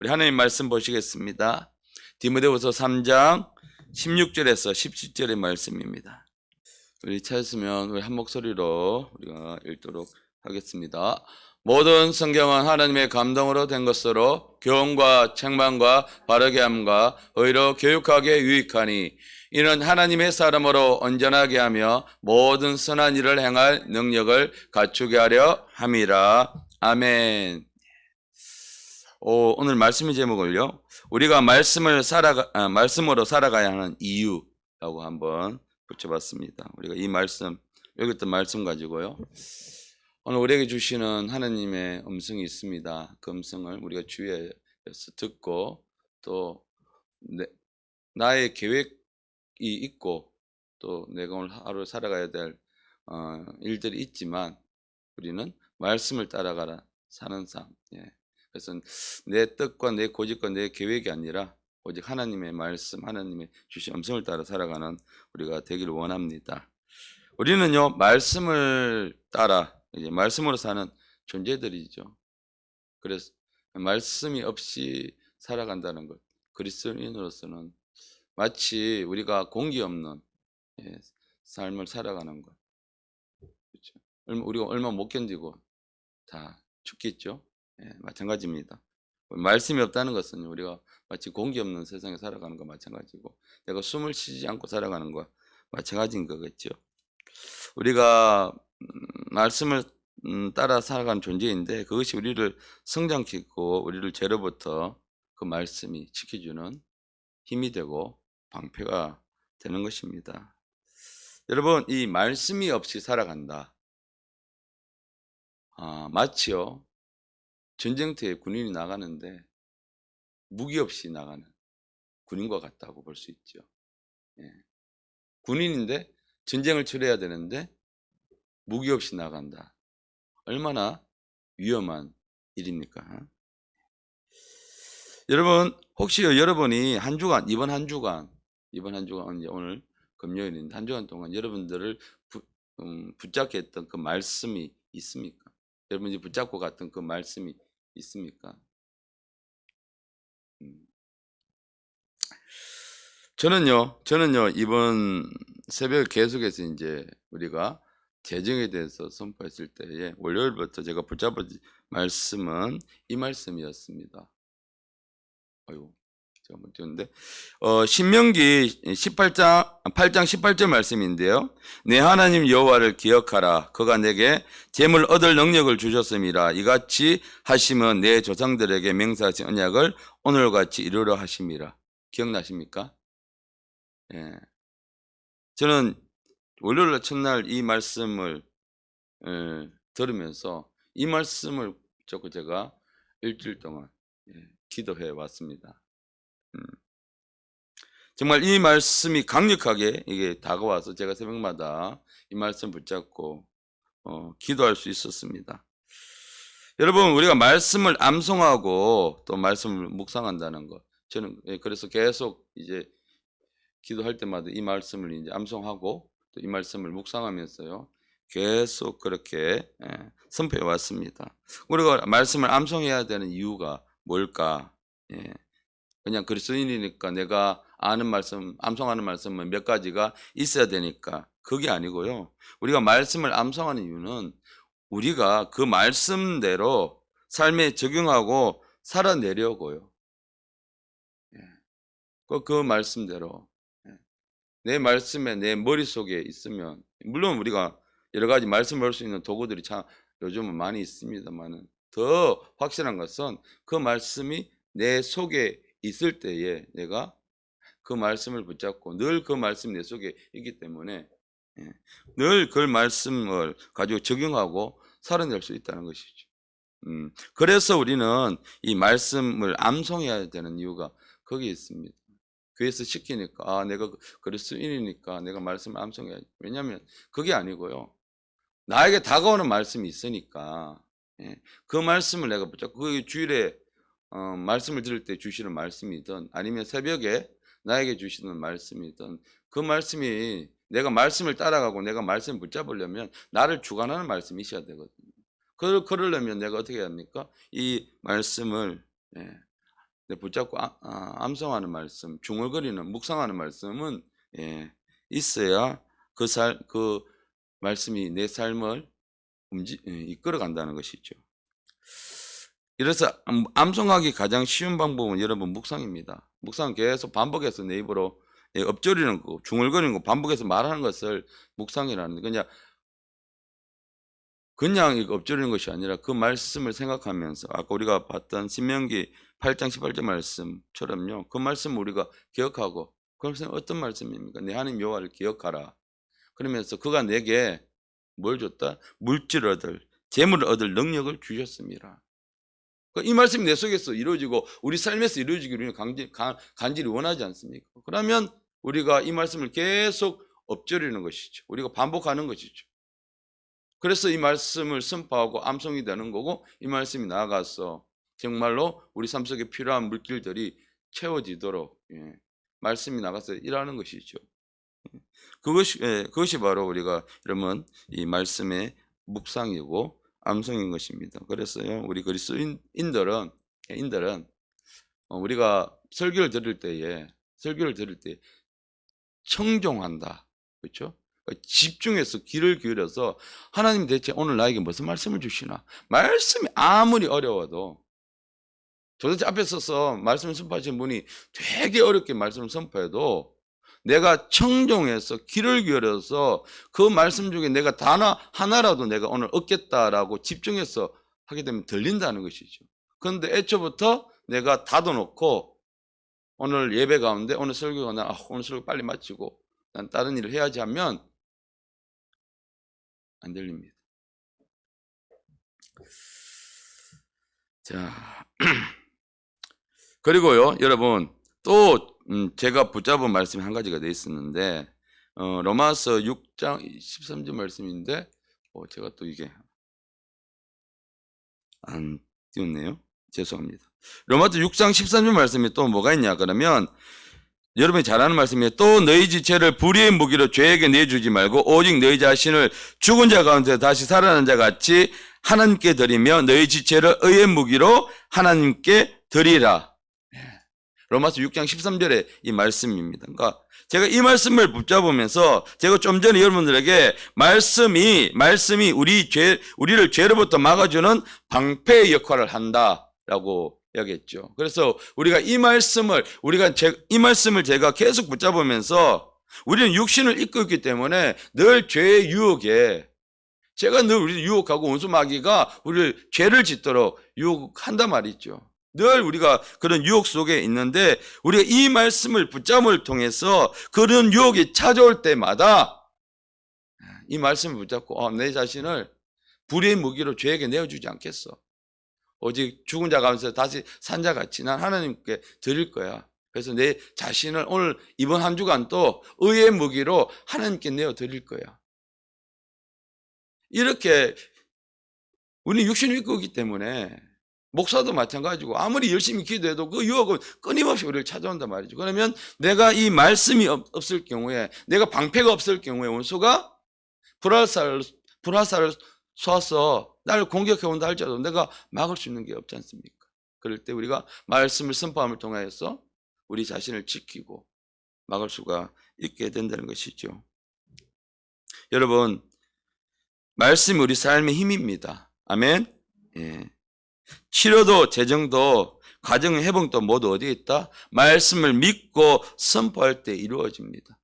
우리 하나님 말씀 보시겠습니다. 디모데후서 3장 16절에서 17절의 말씀입니다. 우리 찾으시면 우리 한 목소리로 우리가 읽도록 하겠습니다. 모든 성경은 하나님의 감동으로 된 것으로 교훈과 책망과 바르게 함과 의로 교육하기에 유익하니 이는 하나님의 사람으로 온전하게 하며 모든 선한 일을 행할 능력을 갖추게 하려 함이라. 아멘. 오늘 말씀의 제목을요, 우리가 말씀으로 살아가야 하는 이유라고 한번 붙여봤습니다. 우리가 이 말씀, 여기 있던 말씀 가지고요, 오늘 우리에게 주시는 하나님의 음성이 있습니다. 그 음성을 우리가 주위에서 듣고 또 나의 계획이 있고 또 내가 오늘 하루 살아가야 될 일들이 있지만 우리는 말씀을 따라가라 사는 삶. 그래서 내 뜻과 내 고집과 내 계획이 아니라 오직 하나님의 말씀, 하나님의 주신 음성을 따라 살아가는 우리가 되기를 원합니다. 우리는요, 말씀을 따라 이제 말씀으로 사는 존재들이죠. 그래서 말씀이 없이 살아간다는 것, 그리스도인으로서는 마치 우리가 공기 없는 삶을 살아가는 것. 그렇죠? 우리가 얼마 못 견디고 다 죽겠죠. 마찬가지입니다. 말씀이 없다는 것은 우리가 마치 공기 없는 세상에 살아가는 것과 마찬가지고 내가 숨을 쉬지 않고 살아가는 것과 마찬가지인 거겠죠. 우리가 말씀을 따라 살아가는 존재인데 그것이 우리를 성장시키고 우리를 죄로부터 그 말씀이 지켜주는 힘이 되고 방패가 되는 것입니다. 여러분, 이 말씀이 없이 살아간다. 마치요, 전쟁터에 군인이 나가는데 무기 없이 나가는 군인과 같다고 볼 수 있죠. 군인인데 전쟁을 치러야 되는데 무기 없이 나간다. 얼마나 위험한 일입니까? 여러분, 혹시 여러분이 이번 한 주간 이제 오늘 금요일인데 한 주간 동안 여러분들을 붙잡게 했던 그 말씀이 있습니까? 여러분이 붙잡고 갔던 그 말씀이 있습니까? 저는요, 이번 새벽 계속해서 이제 우리가 재정에 대해서 선포했을 때에 월요일부터 제가 붙잡은 말씀은 이 말씀이었습니다. 아이고, 제가 못 띄웠는데, 신명기 8장 18절 말씀인데요. 내 하나님 여호와를 기억하라. 그가 내게 재물 얻을 능력을 주셨음이라. 이같이 하시면 내 조상들에게 맹세하신 언약을 오늘같이 이루려 하심이라. 기억나십니까? 저는 월요일 첫날 이 말씀을 들으면서 이 말씀을 자꾸 제가 일주일 동안 기도해 왔습니다. 정말 이 말씀이 강력하게 이게 다가와서 제가 새벽마다 이 말씀 붙잡고 기도할 수 있었습니다. 여러분, 우리가 말씀을 암송하고 또 말씀을 묵상한다는 것, 저는 그래서 계속 이제 기도할 때마다 이 말씀을 이제 암송하고 또 이 말씀을 묵상하면서요 계속 그렇게 선포해 왔습니다. 우리가 말씀을 암송해야 되는 이유가 뭘까? 그냥 그리스도인이니까 내가 아는 말씀, 암송하는 말씀은 몇 가지가 있어야 되니까 그게 아니고요. 우리가 말씀을 암송하는 이유는 우리가 그 말씀대로 삶에 적용하고 살아내려고요. 그 말씀대로 내 말씀에 내 머릿속에 있으면, 물론 우리가 여러 가지 말씀을 할 수 있는 도구들이 참 요즘은 많이 있습니다만 더 확실한 것은 그 말씀이 내 속에 있을 때에 내가 그 말씀을 붙잡고 늘 그 말씀이 내 속에 있기 때문에 늘 그 말씀을 가지고 적용하고 살아낼 수 있다는 것이죠. 그래서 우리는 이 말씀을 암송해야 되는 이유가 거기에 있습니다. 교회에서 시키니까 내가 그리스도인이니까 내가 말씀을 암송해야지. 왜냐하면 그게 아니고요. 나에게 다가오는 말씀이 있으니까 그 말씀을 내가 붙잡고 그 주일에 말씀을 들을 때 주시는 말씀이든 아니면 새벽에 나에게 주시는 말씀이든 그 말씀이 내가 말씀을 따라가고 내가 말씀을 붙잡으려면 나를 주관하는 말씀이 있어야 되거든요. 그러려면 내가 어떻게 해야 합니까? 이 말씀을 붙잡고 암송하는 말씀, 중얼거리는 묵상하는 말씀은 있어야 그 말씀이 내 삶을 이끌어간다는 것이죠. 이래서 암송하기 가장 쉬운 방법은 여러분 묵상입니다. 묵상 계속 반복해서 내 입으로 엎조리는 거, 중얼거리는 거, 반복해서 말하는 것을 묵상이라는 거냐. 그냥 이거 엎조리는 것이 아니라 그 말씀을 생각하면서 아까 우리가 봤던 신명기 8장 18절 말씀처럼요. 그 말씀을 우리가 기억하고 그것은 어떤 말씀입니까? 내 하나님 여호와를 기억하라. 그러면서 그가 내게 뭘 줬다? 물질을 얻을, 재물을 얻을 능력을 주셨습니다. 이 말씀이 내 속에서 이루어지고 우리 삶에서 이루어지기를 우리는 간절히 원하지 않습니까? 그러면 우리가 이 말씀을 계속 엎조리는 것이죠. 우리가 반복하는 것이죠. 그래서 이 말씀을 선포하고 암송이 되는 거고 이 말씀이 나아가서 정말로 우리 삶 속에 필요한 물질들이 채워지도록 말씀이 나가서 일하는 것이죠. 그것이 바로 우리가 여러분 이 말씀의 묵상이고 암송인 것입니다. 그래서요 우리 그리스도인들은 우리가 설교를 들을 때 청종한다, 그렇죠? 집중해서 귀를 기울여서 하나님 대체 오늘 나에게 무슨 말씀을 주시나. 말씀이 아무리 어려워도 도대체 앞에 서서 말씀을 선포하신 분이 되게 어렵게 말씀을 선포해도 내가 청종해서 귀를 기울여서 그 말씀 중에 내가 단어 하나라도 내가 오늘 얻겠다라고 집중해서 하게 되면 들린다는 것이죠. 그런데 애초부터 내가 닫아놓고 오늘 예배 가운데 오늘 설교가 오늘 설교 빨리 마치고 난 다른 일을 해야지 하면 안 들립니다. 자, 그리고요, 여러분 또 제가 붙잡은 말씀이 한 가지가 돼 있었는데 로마서 6장 13절 말씀인데 제가 또 이게 안 띄웠네요. 죄송합니다. 로마서 6장 13절 말씀이 또 뭐가 있냐 그러면 여러분이 잘 아는 말씀이에요. 또 너희 지체를 불의의 무기로 죄에게 내주지 말고 오직 너희 자신을 죽은 자 가운데 다시 살아난 자 같이 하나님께 드리며 너희 지체를 의의 무기로 하나님께 드리라. 로마서 6장 13절에 이 말씀입니다. 그러니까 제가 이 말씀을 붙잡으면서 제가 좀 전에 여러분들에게 말씀이 우리를 죄로부터 막아주는 방패의 역할을 한다라고 이야기했죠. 그래서 우리가 이 말씀을 제가 계속 붙잡으면서 우리는 육신을 입고 있기 때문에 늘 죄의 유혹에 제가 늘 우리를 유혹하고 원수 마귀가 우리를 죄를 짓도록 유혹한단 말이죠. 늘 우리가 그런 유혹 속에 있는데 우리가 이 말씀을 붙잡음을 통해서 그런 유혹이 찾아올 때마다 이 말씀을 붙잡고 내 자신을 불의의 무기로 죄에게 내어주지 않겠어. 오직 죽은 자 가운데서 다시 산 자 같이 난 하나님께 드릴 거야. 그래서 내 자신을 오늘 이번 한 주간 또 의의 무기로 하나님께 내어 드릴 거야. 이렇게 우리는 육신을 입고 있기 때문에 목사도 마찬가지고 아무리 열심히 기도해도 그 유혹은 끊임없이 우리를 찾아온단 말이죠. 그러면 내가 이 말씀이 없을 경우에 내가 방패가 없을 경우에 원수가 불화살을 쏴서 나를 공격해 온다 할지라도 내가 막을 수 있는 게 없지 않습니까? 그럴 때 우리가 말씀을 선포함을 통하여서 우리 자신을 지키고 막을 수가 있게 된다는 것이죠. 여러분, 말씀이 우리 삶의 힘입니다. 아멘. 치료도 재정도 가정의 회복도 모두 어디에 있다? 말씀을 믿고 선포할 때 이루어집니다.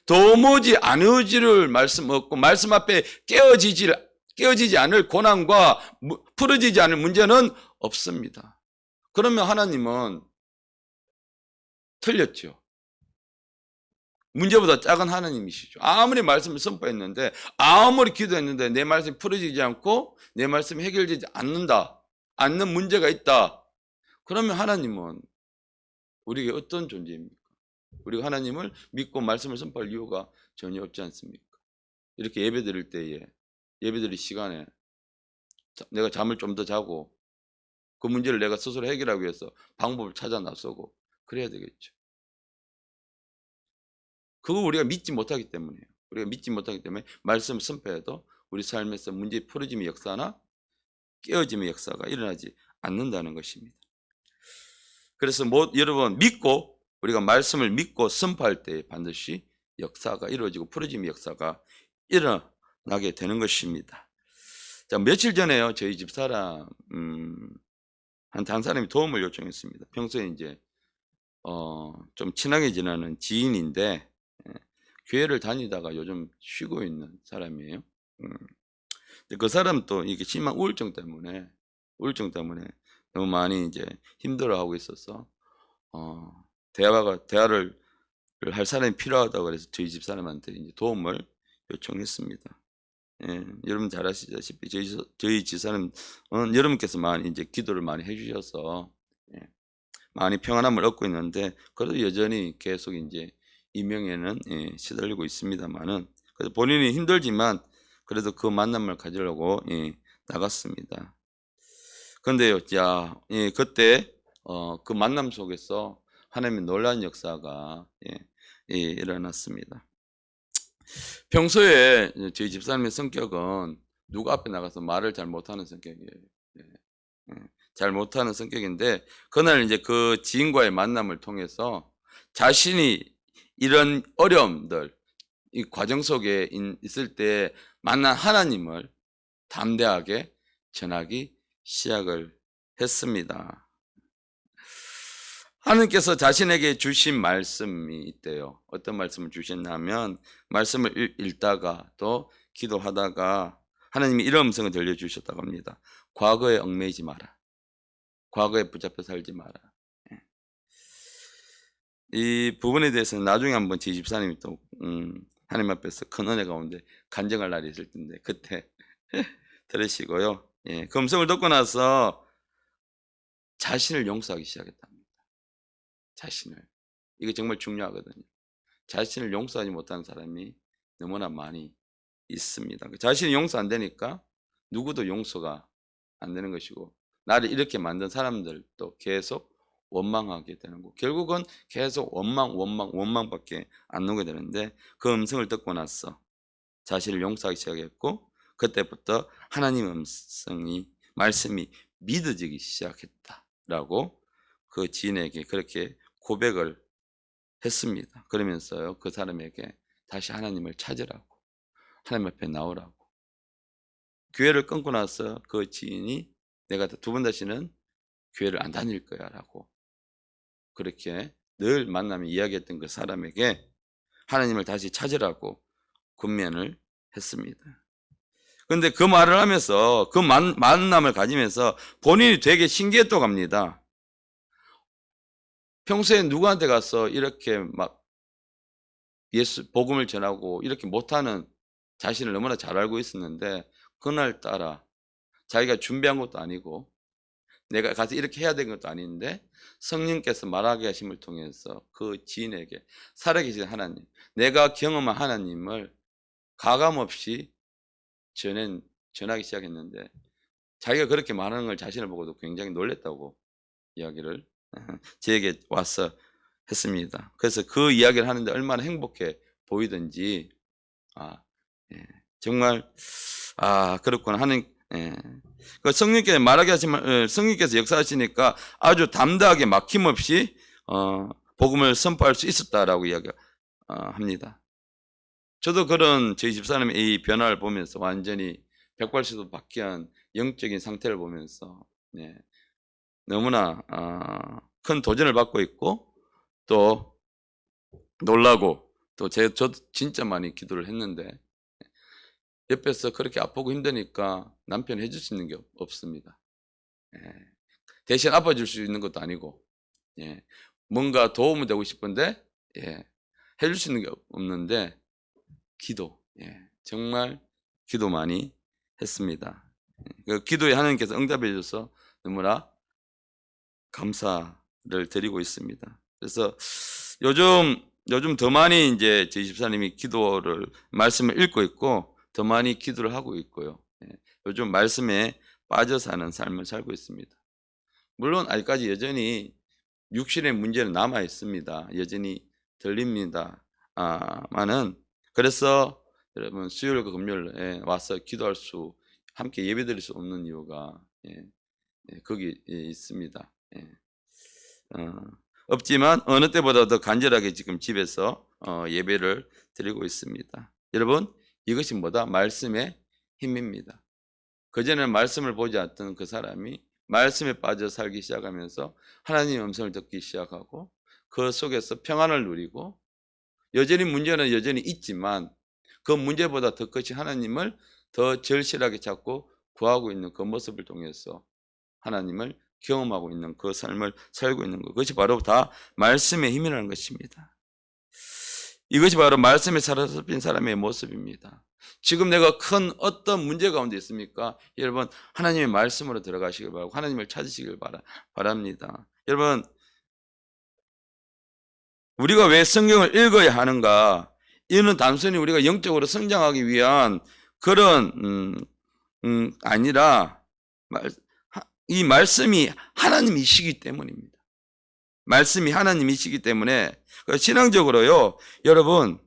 도무지 안 의지를 말씀 없고 말씀 앞에 깨어지지 않을 고난과 풀어지지 않을 문제는 없습니다. 그러면 하나님은 틀렸죠. 문제보다 작은 하나님이시죠. 아무리 말씀을 선포했는데 아무리 기도했는데 내 말씀이 풀어지지 않고 내 말씀이 해결되지 않는 문제가 있다. 그러면 하나님은 우리에게 어떤 존재입니까? 우리가 하나님을 믿고 말씀을 선포할 이유가 전혀 없지 않습니까? 이렇게 예배드릴 때에 예배드릴 시간에 내가 잠을 좀 더 자고 그 문제를 내가 스스로 해결하기 위해서 방법을 찾아 나서고 그래야 되겠죠. 그거 우리가 믿지 못하기 때문이에요. 우리가 믿지 못하기 때문에 말씀을 선포해도 우리 삶에서 문제 풀어짐의 역사나 깨어짐의 역사가 일어나지 않는다는 것입니다. 그래서 여러분 믿고 우리가 말씀을 믿고 선포할 때 반드시 역사가 이루어지고 풀어짐의 역사가 일어나게 되는 것입니다. 자, 며칠 전에요 저희 집사람 한 사람이 도움을 요청했습니다. 평소에 이제 좀 친하게 지내는 지인인데 교회를 다니다가 요즘 쉬고 있는 사람이에요. 근데 그 사람도 이게 심한 우울증 때문에 너무 많이 이제 힘들어하고 있어서 대화를 할 사람이 필요하다고 그래서 저희 집사람한테 이제 도움을 요청했습니다. 예, 여러분 잘 아시다시피 저희 집사람 여러분께서 많이 이제 기도를 많이 해주셔서 많이 평안함을 얻고 있는데 그래도 여전히 계속 이제 이명에는 시달리고 있습니다만은 그래서 본인이 힘들지만 그래도 그 만남을 가지려고 나갔습니다. 그런데요, 그때 그 만남 속에서 하나님의 놀라운 역사가 일어났습니다. 평소에 저희 집사님의 성격은 누구 앞에 나가서 말을 잘 못하는 성격이에요. 잘 못하는 성격인데 그날 이제 그 지인과의 만남을 통해서 자신이 이런 어려움들 이 과정 속에 있을 때 만난 하나님을 담대하게 전하기 시작을 했습니다. 하나님께서 자신에게 주신 말씀이 있대요. 어떤 말씀을 주셨냐면 말씀을 읽다가 또 기도하다가 하나님이 이런 음성을 들려주셨다고 합니다. 과거에 얽매이지 마라. 과거에 붙잡혀 살지 마라. 이 부분에 대해서는 나중에 한번 제 집사님이 또 하나님 앞에서 큰 은혜 가운데 간증할 날이 있을 텐데 그때 들으시고요. 그 음성을 듣고 나서 자신을 용서하기 시작했답니다. 자신을. 이게 정말 중요하거든요. 자신을 용서하지 못하는 사람이 너무나 많이 있습니다. 자신이 용서 안 되니까 누구도 용서가 안 되는 것이고 나를 이렇게 만든 사람들도 계속 원망하게 되는 거. 결국은 계속 원망밖에 안 나오게 되는데 그 음성을 듣고 나서 자신을 용서하기 시작했고 그때부터 하나님의 말씀이 믿어지기 시작했다라고 그 지인에게 그렇게 고백을 했습니다. 그러면서요 그 사람에게 다시 하나님을 찾으라고 하나님 앞에 나오라고 교회를 끊고 나서 그 지인이 내가 두 번 다시는 교회를 안 다닐 거야 라고 그렇게 늘 만나면 이야기했던 그 사람에게 하나님을 다시 찾으라고 권면을 했습니다. 그런데 그 말을 하면서 그 만남을 가지면서 본인이 되게 신기했다고 합니다. 평소에 누구한테 가서 이렇게 막 복음을 전하고 이렇게 못하는 자신을 너무나 잘 알고 있었는데 그날따라 자기가 준비한 것도 아니고 내가 가서 이렇게 해야 되는 것도 아닌데 성령께서 말하게 하심을 통해서 그 지인에게 살아계신 하나님, 내가 경험한 하나님을 가감없이 전하기 시작했는데 자기가 그렇게 말하는 걸 자신을 보고도 굉장히 놀랬다고 이야기를 저에게 와서 했습니다. 그래서 그 이야기를 하는데 얼마나 행복해 보이든지 정말 그렇구나 하는 성령께서 말하게 하시면 성령께서 역사하시니까 아주 담대하게 막힘없이 복음을 선포할 수 있었다라고 이야기합니다. 저도 그런 저희 집사람의 이 변화를 보면서 완전히 180도 바뀐 영적인 상태를 보면서 너무나 큰 도전을 받고 있고 또 놀라고 또 저도 진짜 많이 기도를 했는데 옆에서 그렇게 아프고 힘드니까 남편이 해줄 수 있는 게 없습니다. 대신 아파줄 수 있는 것도 아니고 뭔가 도움이 되고 싶은데 해줄 수 있는 게 없는데 기도 정말 기도 많이 했습니다. 그 기도에 하나님께서 응답해 주셔서 너무나 감사를 드리고 있습니다. 그래서 요즘 더 많이 이제 저희 집사님이 말씀을 읽고 있고 더 많이 기도를 하고 있고요. 요즘 말씀에 빠져 사는 삶을 살고 있습니다. 물론 아직까지 여전히 육신의 문제는 남아 있습니다. 여전히 들립니다. 많은 그래서 여러분 수요일과 금요일에 와서 기도할 수 함께 예배드릴 수 없는 이유가 거기 있습니다. 없지만 어느 때보다 더 간절하게 지금 집에서 예배를 드리고 있습니다. 여러분, 이것이 뭐다? 말씀의 힘입니다. 그전에는 말씀을 보지 않던 그 사람이 말씀에 빠져 살기 시작하면서 하나님의 음성을 듣기 시작하고 그 속에서 평안을 누리고 여전히 문제는 여전히 있지만 그 문제보다 더 크신 하나님을 더 절실하게 찾고 구하고 있는 그 모습을 통해서 하나님을 경험하고 있는 그 삶을 살고 있는 것, 그것이 바로 다 말씀의 힘이라는 것입니다. 이것이 바로 말씀에 사로잡힌 사람의 모습입니다. 지금 내가 큰 어떤 문제 가운데 있습니까? 여러분, 하나님의 말씀으로 들어가시길 바라고 하나님을 찾으시길 바랍니다. 여러분, 우리가 왜 성경을 읽어야 하는가? 이는 단순히 우리가 영적으로 성장하기 위한 그런 아니라 이 말씀이 하나님이시기 때문입니다. 말씀이 하나님이시기 때문에 신앙적으로요, 여러분,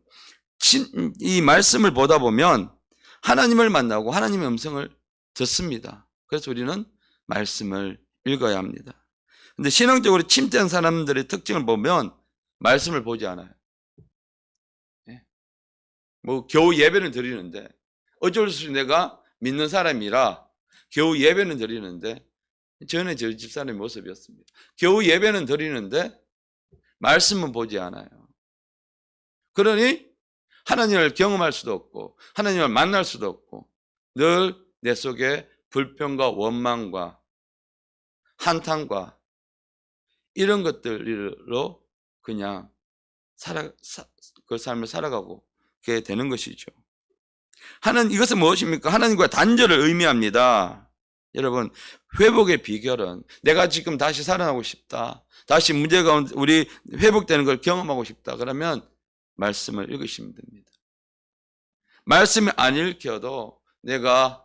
이 말씀을 보다 보면 하나님을 만나고 하나님의 음성을 듣습니다. 그래서 우리는 말씀을 읽어야 합니다. 근데 신앙적으로 침체한 사람들의 특징을 보면 말씀을 보지 않아요. 뭐 겨우 예배는 드리는데 어쩔 수 없이 내가 믿는 사람이라 겨우 예배는 드리는데 저는 저희 집사람의 모습이었습니다. 겨우 예배는 드리는데 말씀은 보지 않아요. 그러니 하나님을 경험할 수도 없고 하나님을 만날 수도 없고 늘 내 속에 불평과 원망과 한탄과 이런 것들로 그냥 그 삶을 살아가게 되는 것이죠. 이것은 무엇입니까? 하나님과 단절을 의미합니다. 여러분, 회복의 비결은 내가 지금 다시 살아나고 싶다, 다시 문제가 우리 회복되는 걸 경험하고 싶다, 그러면 말씀을 읽으시면 됩니다. 말씀이 안 읽혀도 내가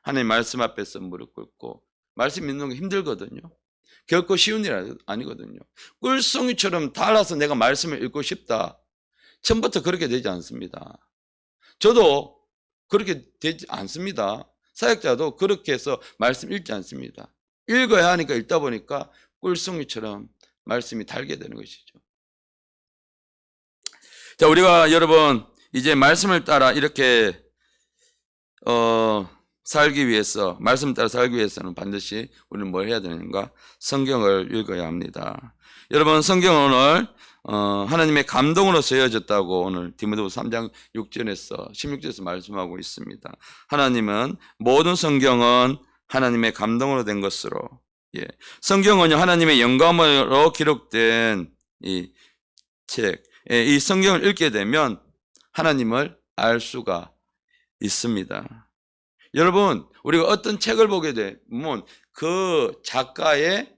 하나님 말씀 앞에서 무릎 꿇고 말씀 읽는 게 힘들거든요. 결코 쉬운 일 아니거든요. 꿀송이처럼 달아서 내가 말씀을 읽고 싶다, 처음부터 그렇게 되지 않습니다. 저도 그렇게 되지 않습니다. 사역자도 그렇게 해서 말씀 읽지 않습니다. 읽어야 하니까 읽다 보니까 꿀송이처럼 말씀이 달게 되는 것이죠. 자, 우리가 여러분 이제 말씀을 따라 이렇게 살기 위해서, 말씀을 따라 살기 위해서는 반드시 우리는 뭘 해야 되는가? 성경을 읽어야 합니다. 여러분, 성경은 오늘 하나님의 감동으로 쓰여졌다고 오늘 디모데후서 3장 6절에서 16절에서 말씀하고 있습니다. 하나님은 모든 성경은 하나님의 감동으로 된 것으로, 성경은요 하나님의 영감으로 기록된 이 책, 이 성경을 읽게 되면 하나님을 알 수가 있습니다. 여러분, 우리가 어떤 책을 보게 되면 그 작가의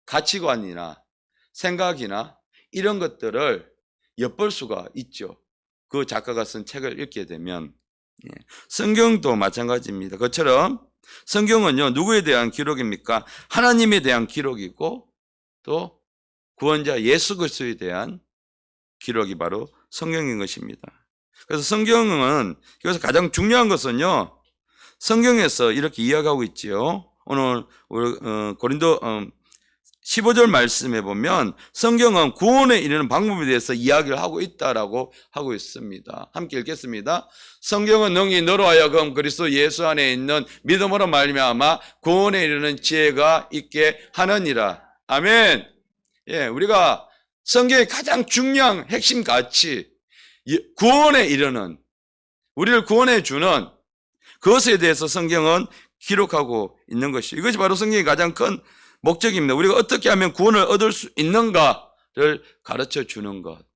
가치관이나 생각이나 이런 것들을 엿볼 수가 있죠. 그 작가가 쓴 책을 읽게 되면. 성경도 마찬가지입니다. 그처럼 성경은요 누구에 대한 기록입니까? 하나님에 대한 기록이고 또 구원자 예수 그리스도에 대한 기록이 바로 성경인 것입니다. 그래서 성경은, 여기서 가장 중요한 것은요, 성경에서 이렇게 이야기하고 있지요. 오늘 고린도 15절 말씀에 보면 성경은 구원에 이르는 방법에 대해서 이야기를 하고 있다라고 하고 있습니다. 함께 읽겠습니다. 성경은 능히 너로 하여금 그리스도 예수 안에 있는 믿음으로 말미암아 구원에 이르는 지혜가 있게 하느니라. 아멘. 우리가 성경의 가장 중요한 핵심 가치, 구원에 이르는, 우리를 구원해 주는 그것에 대해서 성경은 기록하고 있는 것이죠. 이것이 바로 성경의 가장 큰 목적입니다. 우리가 어떻게 하면 구원을 얻을 수 있는가를 가르쳐 주는 것.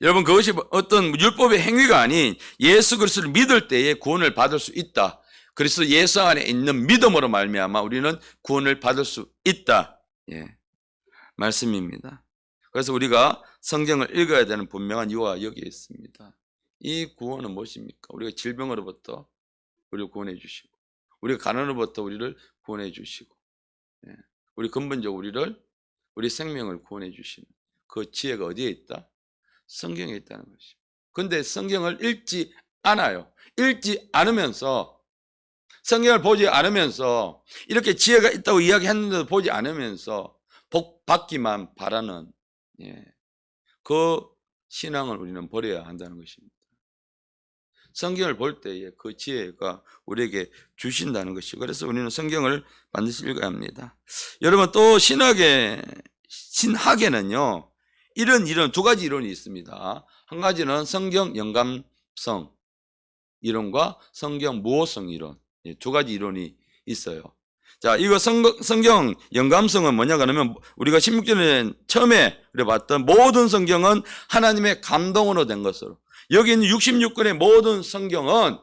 여러분, 그것이 어떤 율법의 행위가 아닌 예수 그리스도를 믿을 때에 구원을 받을 수 있다. 그리스도 예수 안에 있는 믿음으로 말미암아 우리는 구원을 받을 수 있다. 말씀입니다. 그래서 우리가 성경을 읽어야 되는 분명한 이유가 여기에 있습니다. 이 구원은 무엇입니까? 우리가 질병으로부터 우리를 구원해 주시고, 우리가 가난으로부터 우리를 구원해 주시고, 우리 근본적으로 우리 생명을 구원해 주시는 그 지혜가 어디에 있다? 성경에 있다는 것입니다. 그런데 성경을 읽지 않아요. 읽지 않으면서 성경을 보지 않으면서 이렇게 지혜가 있다고 이야기했는데도 보지 않으면서 복 받기만 바라는 그 신앙을 우리는 버려야 한다는 것입니다. 성경을 볼 때에 그 지혜가 우리에게 주신다는 것이죠. 그래서 우리는 성경을 반드시 읽어야 합니다. 여러분 또 신학에는요 이런 두 가지 이론이 있습니다. 한 가지는 성경 영감성 이론과 성경 무호성 이론, 두 가지 이론이 있어요. 자, 이거 성경 영감성은 뭐냐 그러면 우리가 16절에 처음에 우리가 봤던 모든 성경은 하나님의 감동으로 된 것으로, 여기 있는 66권의 모든 성경은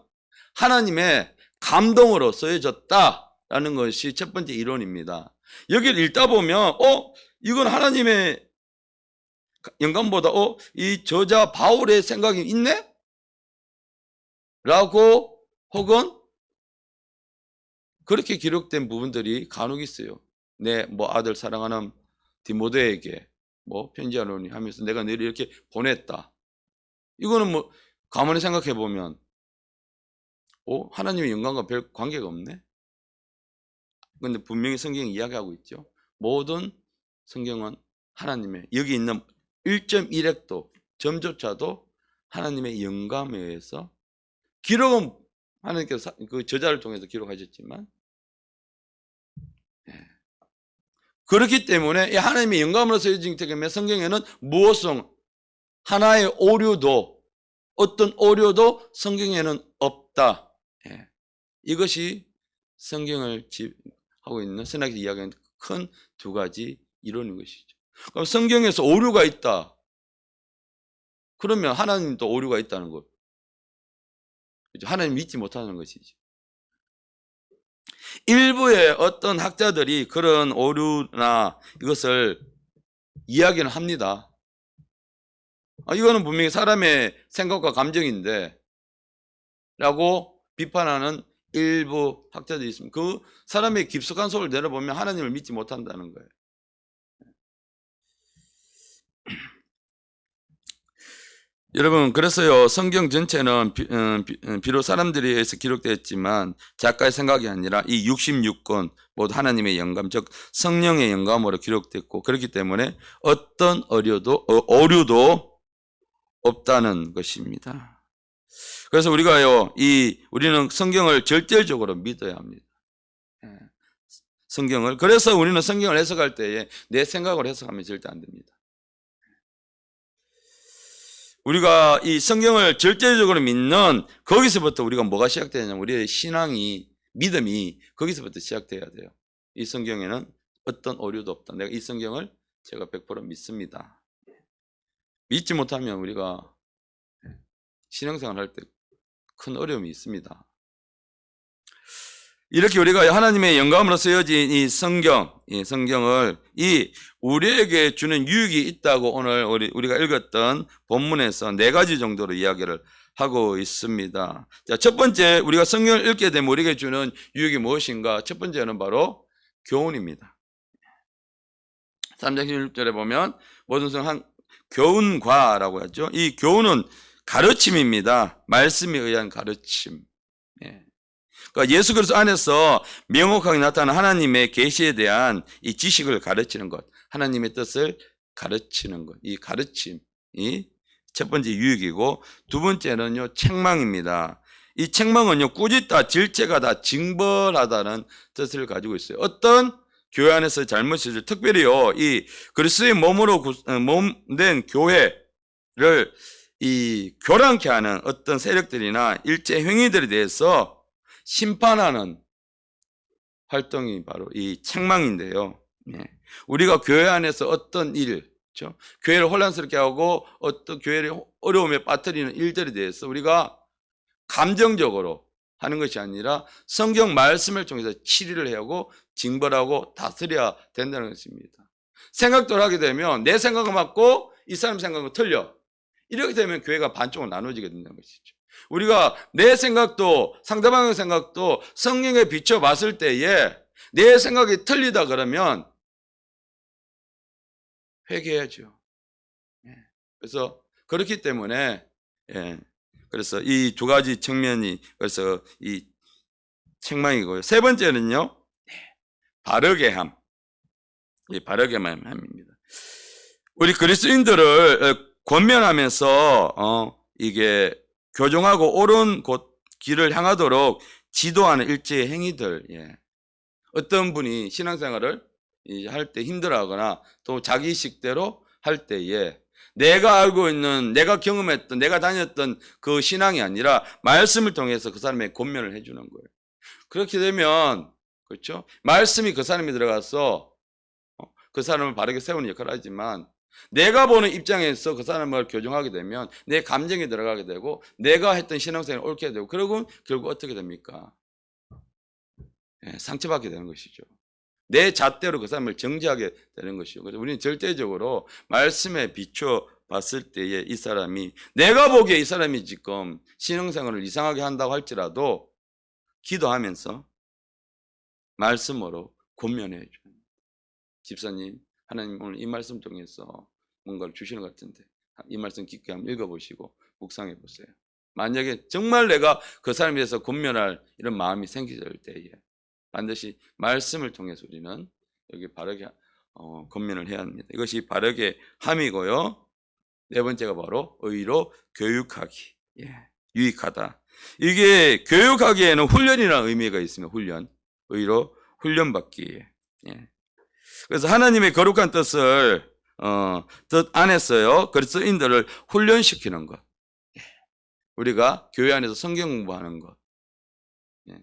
하나님의 감동으로 쓰여졌다라는 것이 첫 번째 이론입니다. 여기를 읽다 보면 이건 하나님의 영감보다 이 저자 바울의 생각이 있네? 라고 혹은 그렇게 기록된 부분들이 간혹 있어요. 내 아들 사랑하는 디모데에게 편지하노니 하면서 내가 너를 이렇게 보냈다. 이거는 가만히 생각해 보면 하나님의 영광과 별 관계가 없네. 그런데 분명히 성경이 이야기하고 있죠. 모든 성경은 하나님의, 여기 있는 1.1획도 점조차도 하나님의 영감에 의해서, 기록은 하나님께서 그 저자를 통해서 기록하셨지만 그렇기 때문에 하나님의 영감으로 쓰여진 때문에 성경에는 무엇성 하나의 오류도, 어떤 오류도 성경에는 없다. 이것이 성경을 하고 있는 신학이 이야기하는 큰 두 가지 이론인 것이죠. 그럼 성경에서 오류가 있다. 그러면 하나님도 오류가 있다는 것. 하나님 믿지 못하는 것이죠. 일부의 어떤 학자들이 그런 오류나 이것을 이야기는 합니다. 이거는 분명히 사람의 생각과 감정인데 라고 비판하는 일부 학자들이 있습니다. 그 사람의 깊숙한 속을 내려보면 하나님을 믿지 못한다는 거예요. 여러분, 그래서요 성경 전체는 비록 사람들에 의해서 기록되었지만 작가의 생각이 아니라 이 66권 모두 하나님의 영감, 즉 성령의 영감으로 기록됐고, 그렇기 때문에 어떤 오류도 없다는 것입니다. 그래서 우리는 성경을 절대적으로 믿어야 합니다. 성경을. 그래서 우리는 성경을 해석할 때에 내 생각으로 해석하면 절대 안 됩니다. 우리가 이 성경을 절대적으로 믿는, 거기서부터 우리가 뭐가 시작되냐면 우리의 신앙이, 믿음이 거기서부터 시작돼야 돼요. 이 성경에는 어떤 오류도 없다. 내가 이 성경을 제가 100% 믿습니다. 믿지 못하면 우리가 신앙생활 할 때 큰 어려움이 있습니다. 이렇게 우리가 하나님의 영감으로 쓰여진 이 성경을 우리에게 주는 유익이 있다고 오늘 우리가 읽었던 본문에서 4가지 정도로 이야기를 하고 있습니다. 자, 첫 번째, 우리가 성경을 읽게 되면 우리에게 주는 유익이 무엇인가? 첫 번째는 바로 교훈입니다. 3장 16절에 보면 모든 성경 교훈과라고 하죠. 이 교훈은 가르침입니다. 말씀에 의한 가르침. 그러니까 예수 그리스도 안에서 명확하게 나타나는 하나님의 계시에 대한 이 지식을 가르치는 것, 하나님의 뜻을 가르치는 것, 이 가르침이 첫 번째 유익이고, 두 번째는요 책망입니다. 이 책망은요 꾸짖다, 질책하다, 징벌하다는 뜻을 가지고 있어요. 어떤 교회 안에서 잘못을, 특별히요 이 그리스도의 몸으로 몸된 교회를 이 교란케 하는 어떤 세력들이나 일제 행위들에 대해서 심판하는 활동이 바로 이 책망인데요. 우리가 교회 안에서 어떤 일, 그렇죠? 교회를 혼란스럽게 하고 어떤 교회를 어려움에 빠뜨리는 일들에 대해서 우리가 감정적으로 하는 것이 아니라 성경 말씀을 통해서 치리를 해야 하고 징벌하고 다스려야 된다는 것입니다. 생각도 하게 되면 내 생각은 맞고 이 사람 생각은 틀려. 이렇게 되면 교회가 반쪽으로 나눠지게 된다는 것이죠. 우리가 내 생각도 상대방의 생각도 성경에 비춰봤을 때에 내 생각이 틀리다 그러면 회개해야죠. 그래서 그렇기 때문에 그래서 이 두 가지 측면이, 그래서 이 책망이고요. 세 번째는요, 바르게 함. 이 바르게 함입니다. 우리 그리스도인들을 권면하면서 이게 교정하고 옳은 길을 향하도록 지도하는 일체의 행위들. 예. 어떤 분이 신앙생활을 할 때 힘들어하거나 또 자기 식대로 할 때에 내가 알고 있는, 내가 경험했던, 내가 다녔던 그 신앙이 아니라 말씀을 통해서 그 사람의 권면을 해주는 거예요. 그렇게 되면, 그렇죠? 말씀이 그 사람이 들어가서 그 사람을 바르게 세우는 역할을 하지만, 내가 보는 입장에서 그 사람을 교정하게 되면 내 감정이 들어가게 되고 내가 했던 신앙생활을 옳게 되고, 그러고 결국 어떻게 됩니까? 예, 상처받게 되는 것이죠. 내 잣대로 그 사람을 정죄하게 되는 것이죠. 그래서 우리는 절대적으로 말씀에 비춰 봤을 때에 이 사람이, 내가 보기에 이 사람이 지금 신앙생활을 이상하게 한다고 할지라도 기도하면서 말씀으로 권면해 줘요. 집사님, 하나님 오늘 이 말씀 통해서 뭔가를 주시는 것 같은데 이 말씀 깊게 한번 읽어보시고 묵상해 보세요. 만약에 정말 내가 그 사람에 대해서 권면할 이런 마음이 생길 때에 반드시 말씀을 통해서 우리는 여기 바르게 권면을 해야 합니다. 이것이 바르게 함이고요. 네 번째가 바로 의로 교육하기. 예, 유익하다. 이게 교육하기에는 훈련이라는 의미가 있습니다. 훈련. 의로 훈련받기. 예. 그래서 하나님의 거룩한 뜻을 뜻 안에서요, 그리스도인들을 훈련시키는 것. 예. 우리가 교회 안에서 성경 공부하는 것. 예.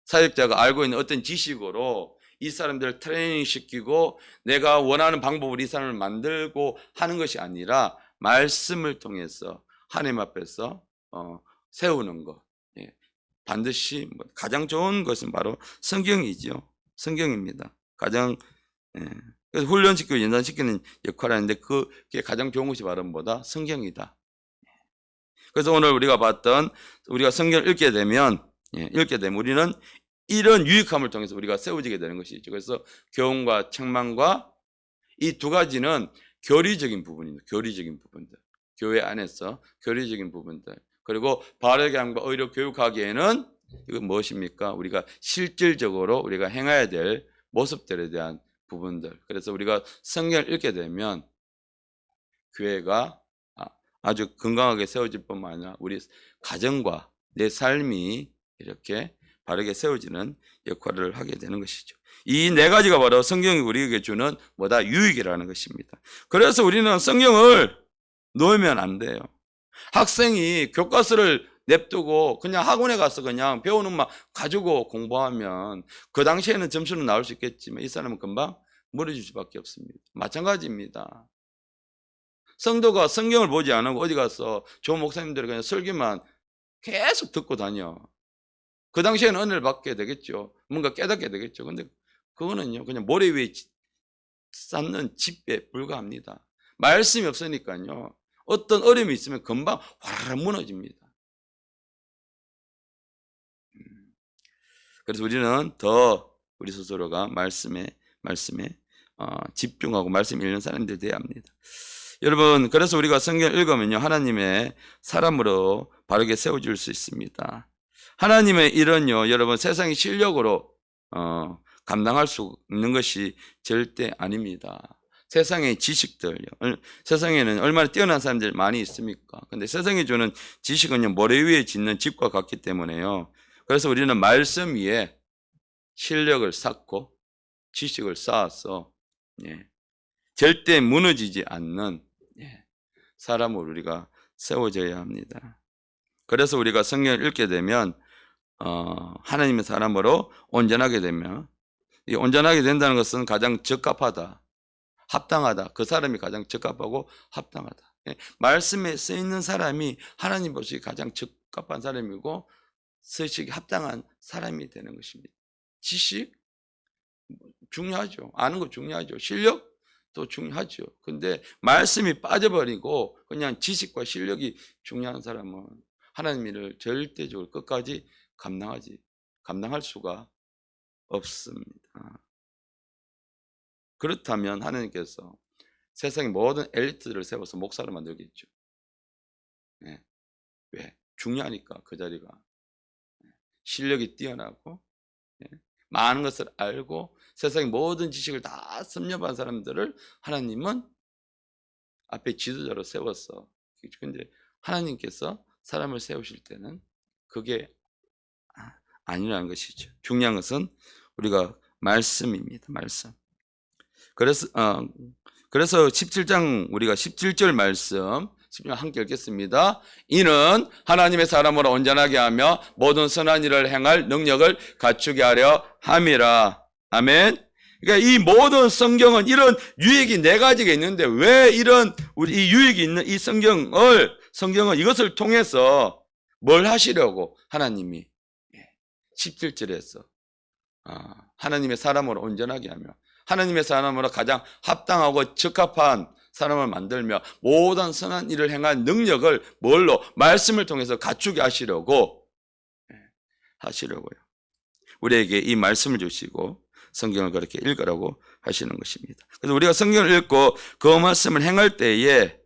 사역자가 알고 있는 어떤 지식으로 이 사람들을 트레이닝 시키고 내가 원하는 방법으로 이 사람을 만들고 하는 것이 아니라 말씀을 통해서 하나님 앞에서 세우는 것. 예. 반드시 가장 좋은 것은 바로 성경이죠. 성경입니다. 가장 그래서 훈련시키고 연단시키는 역할을 하는데 그게 가장 좋은 것이 바로 뭐다? 성경이다. 그래서 오늘 우리가 봤던, 우리가 성경을 읽게 되면 우리는 이런 유익함을 통해서 우리가 세워지게 되는 것이죠. 그래서 교훈과 책망과 이 두 가지는 교리적인 부분입니다. 교리적인 부분들. 교회 안에서 교리적인 부분들. 그리고 바르게 함과 의로 교육하기에는 이건 무엇입니까? 우리가 실질적으로 우리가 행해야 될 모습들에 대한 부분들. 그래서 우리가 성경을 읽게 되면 교회가 아주 건강하게 세워질 뿐만 아니라 우리 가정과 내 삶이 이렇게 바르게 세워지는 역할을 하게 되는 것이죠. 이 네 가지가 바로 성경이 우리에게 주는 뭐다? 유익이라는 것입니다. 그래서 우리는 성경을 놓으면 안 돼요. 학생이 교과서를 냅두고 그냥 학원에 가서 그냥 배우는 막 가지고 공부하면 그 당시에는 점수는 나올 수 있겠지만 이 사람은 금방 멀어질 수밖에 없습니다. 마찬가지입니다. 성도가 성경을 보지 않고 어디 가서 좋은 목사님들이 그냥 설교만 계속 듣고 다녀. 그 당시에는 은혜를 받게 되겠죠. 뭔가 깨닫게 되겠죠. 근데 그거는요, 그냥 모래 위에 쌓는 집에 불과합니다. 말씀이 없으니까요, 어떤 어려움이 있으면 금방 화라락 무너집니다. 그래서 우리는 더 우리 스스로가 말씀에 집중하고 말씀 읽는 사람들이 되어야 합니다. 여러분, 그래서 우리가 성경을 읽으면요, 하나님의 사람으로 바르게 세워질 수 있습니다. 하나님의 일은요, 여러분, 세상의 실력으로 감당할 수 있는 것이 절대 아닙니다. 세상의 지식들, 세상에는 얼마나 뛰어난 사람들이 많이 있습니까? 근데 세상이 주는 지식은요, 모래 위에 짓는 집과 같기 때문에요. 그래서 우리는 말씀 위에 실력을 쌓고 지식을 쌓아서 절대 무너지지 않는 사람으로 우리가 세워져야 합니다. 그래서 우리가 성경을 읽게 되면 하나님의 사람으로 온전하게 되면, 이 온전하게 된다는 것은 가장 적합하다, 합당하다. 그 사람이 가장 적합하고 합당하다. 말씀에 쓰이는 사람이 하나님 보시기에 가장 적합한 사람이고 쓰시기 합당한 사람이 되는 것입니다. 지식 중요하죠. 아는 거 중요하죠. 실력도 중요하죠. 근데 말씀이 빠져버리고 그냥 지식과 실력이 중요한 사람은 하나님 일을 절대적으로 끝까지 감당할 수가 없습니다. 그렇다면 하나님께서 세상의 모든 엘리트들을 세워서 목사로 만들겠죠. 왜? 중요하니까 그 자리가. 실력이 뛰어나고 많은 것을 알고 세상의 모든 지식을 다 섭렵한 사람들을 하나님은 앞에 지도자로 세웠어. 근데 하나님께서 사람을 세우실 때는 그게 아니라는 것이죠. 중요한 것은 우리가 말씀입니다. 말씀. 그래서 17장 우리가 17절 말씀 10절 함께 읽겠습니다. 이는 하나님의 사람으로 온전하게 하며 모든 선한 일을 행할 능력을 갖추게 하려 함이라. 아멘. 그러니까 이 모든 성경은 이런 유익이 4가지가 있는데 왜 이런 우리 이 유익이 있는 이 성경은 이것을 통해서 뭘 하시려고 하나님이 17절에서 하나님의 사람으로 온전하게 하며 하나님의 사람으로 가장 합당하고 적합한 사람을 만들며 모든 선한 일을 행할 능력을 뭘로? 말씀을 통해서 갖추게 하시려고요. 우리에게 이 말씀을 주시고 성경을 그렇게 읽으라고 하시는 것입니다. 그래서 우리가 성경을 읽고 그 말씀을 행할 때에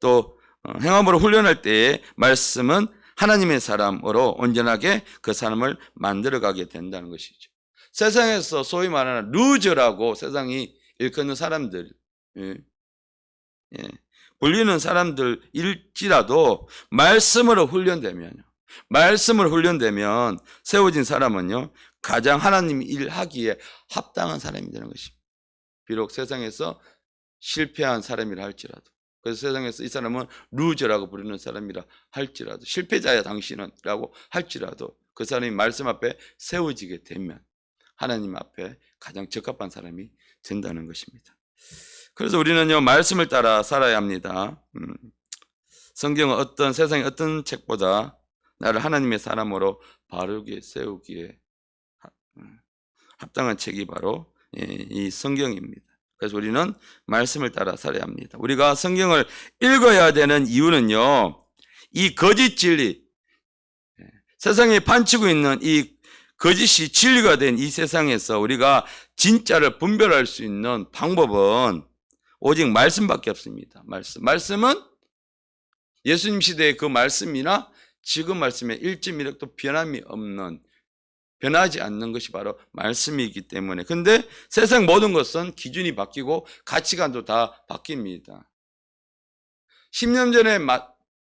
또 행함으로 훈련할 때에 말씀은 하나님의 사람으로 온전하게 그 사람을 만들어가게 된다는 것이죠. 세상에서 소위 말하는 루저라고 세상이 일컫는 사람들, 불리는 사람들일지라도 말씀으로 훈련되면 세워진 사람은요 가장 하나님 일하기에 합당한 사람이 되는 것입니다. 비록 세상에서 실패한 사람이라 할지라도, 그래서 세상에서 이 사람은 루저라고 부르는 사람이라 할지라도, 실패자야 당신은 라고 할지라도 그 사람이 말씀 앞에 세워지게 되면 하나님 앞에 가장 적합한 사람이 된다는 것입니다. 그래서 우리는요 말씀을 따라 살아야 합니다. 성경은 세상의 어떤 책보다 나를 하나님의 사람으로 바르게 세우기에 합당한 책이 바로 이 성경입니다. 그래서 우리는 말씀을 따라 살아야 합니다. 우리가 성경을 읽어야 되는 이유는요, 이 거짓 진리, 세상에 판치고 있는 이 거짓이 진리가 된 이 세상에서 우리가 진짜를 분별할 수 있는 방법은 오직 말씀밖에 없습니다. 말씀은 예수님 시대의 그 말씀이나 지금 말씀의 1.1획도 변하지 않는 것이 바로 말씀이기 때문에. 근데 세상 모든 것은 기준이 바뀌고 가치관도 다 바뀝니다. 10년 전에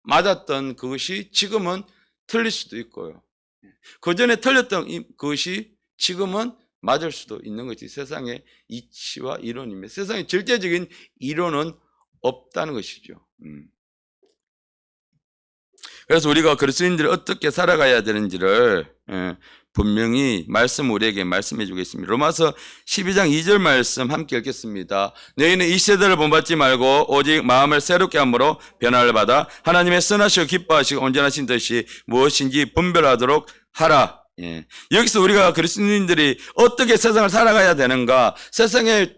맞았던 그것이 지금은 틀릴 수도 있고요. 그 전에 틀렸던 그것이 지금은 맞을 수도 있는 것이 세상의 이치와 이론입니다. 세상의 절대적인 이론은 없다는 것이죠. 그래서 우리가 그리스도인들이 어떻게 살아가야 되는지를 분명히 우리에게 말씀해 주겠습니다. 로마서 12장 2절 말씀 함께 읽겠습니다. 너희는 이 세대를 본받지 말고 오직 마음을 새롭게 함으로 변화를 받아 하나님의 선하시고 기뻐하시고 온전하신 뜻이 무엇인지 분별하도록 하라. 여기서 우리가 그리스도인들이 어떻게 세상을 살아가야 되는가, 세상에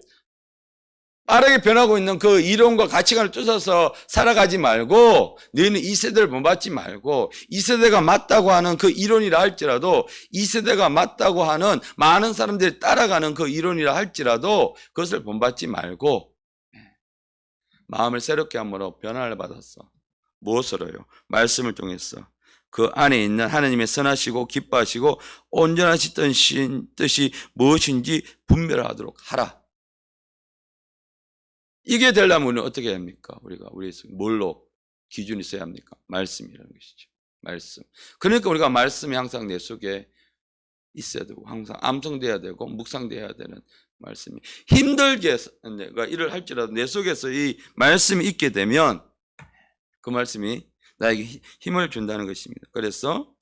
빠르게 변하고 있는 그 이론과 가치관을 쫓아서 살아가지 말고, 너희는 이 세대를 본받지 말고, 이 세대가 맞다고 하는 그 이론이라 할지라도, 이 세대가 맞다고 하는 많은 사람들이 따라가는 그 이론이라 할지라도 그것을 본받지 말고 마음을 새롭게 함으로 변화를 받았어. 무엇으로요? 말씀을 통해서 그 안에 있는 하나님의 선하시고 기뻐하시고 온전하신 뜻이 무엇인지 분별하도록 하라. 이게 되려면 우리는 어떻게 해야 합니까? 우리가 뭘로 기준이 있어야 합니까? 말씀이라는 것이죠. 말씀. 그러니까 우리가 말씀이 항상 내 속에 있어야 되고, 항상 암송돼야 되고, 묵상돼야 되는 말씀이. 힘들게 내가 일을 할지라도 내 속에서 이 말씀이 있게 되면 그 말씀이 나에게 힘을 준다는 것입니다. 그래서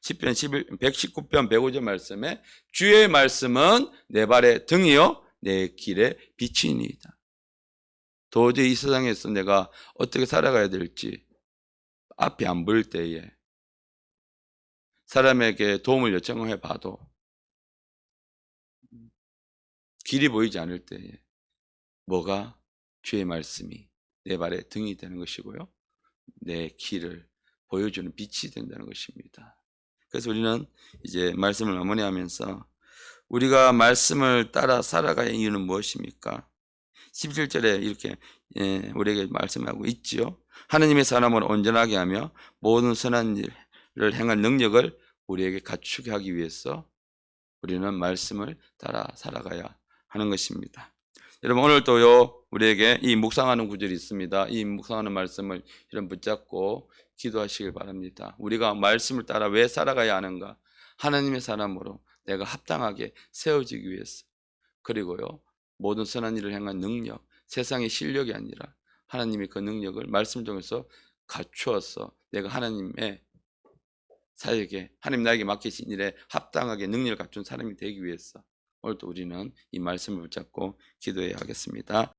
시편 119편 105절 말씀에 주의 말씀은 내 발의 등이요 내 길의 빛이니이다. 도저히 이 세상에서 내가 어떻게 살아가야 될지 앞이 안 보일 때에 사람에게 도움을 요청해 봐도 길이 보이지 않을 때에 뭐가 주의 말씀이 내 발의 등이 되는 것이고요, 내 길을 보여주는 빛이 된다는 것입니다. 그래서 우리는 이제 말씀을 마무리하면서 우리가 말씀을 따라 살아가야 하는 이유는 무엇입니까? 17절에 이렇게 우리에게 말씀하고 있지요. 하나님의 사람을 온전하게 하며 모든 선한 일을 행할 능력을 우리에게 갖추게 하기 위해서 우리는 말씀을 따라 살아가야 하는 것입니다. 여러분 오늘도요 우리에게 이 묵상하는 구절이 있습니다. 이 묵상하는 말씀을 이런 붙잡고 기도하시길 바랍니다. 우리가 말씀을 따라 왜 살아가야 하는가? 하나님의 사람으로 내가 합당하게 세워지기 위해서, 그리고요 모든 선한 일을 행한 능력, 세상의 실력이 아니라 하나님의 그 능력을 말씀 통해서 갖추어서 내가 하나님의 사역에, 하나님 나에게 맡기신 일에 합당하게 능력을 갖춘 사람이 되기 위해서 오늘도 우리는 이 말씀을 붙잡고 기도해야 하겠습니다.